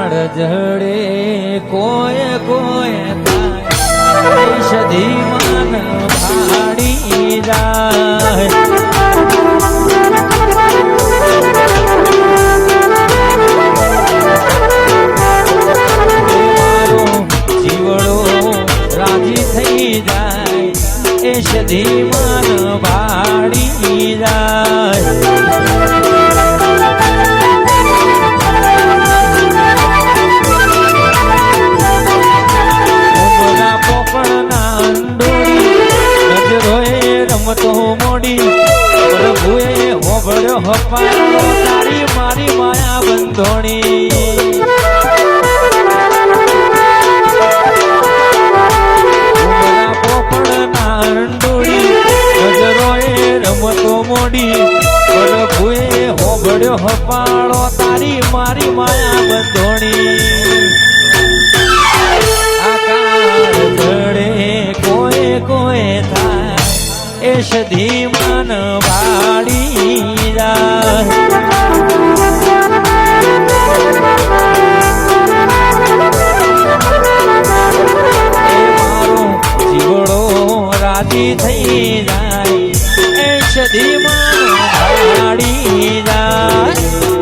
કાળ જડે કોઈ કોઈ થાય સધી મન ભાડી જાય સધી મન ભાડી જાય ઉમરા પોપડના અંડોળી નજરોએ રમતો મોડી પ્રભુએ હોભળ્યો હપાયો તારી મારી માયા બંધોણી રમતો મોડી પ્રભુએ હોભળ્યો હપાળો તારી મારી માયા બંધોણી આકાશ જડે કોઈ કોઈ થાય એ સધી મન ભાડી જાય મારો જીવડો રાજી થઈ જાય સધી મન ભાડી જાય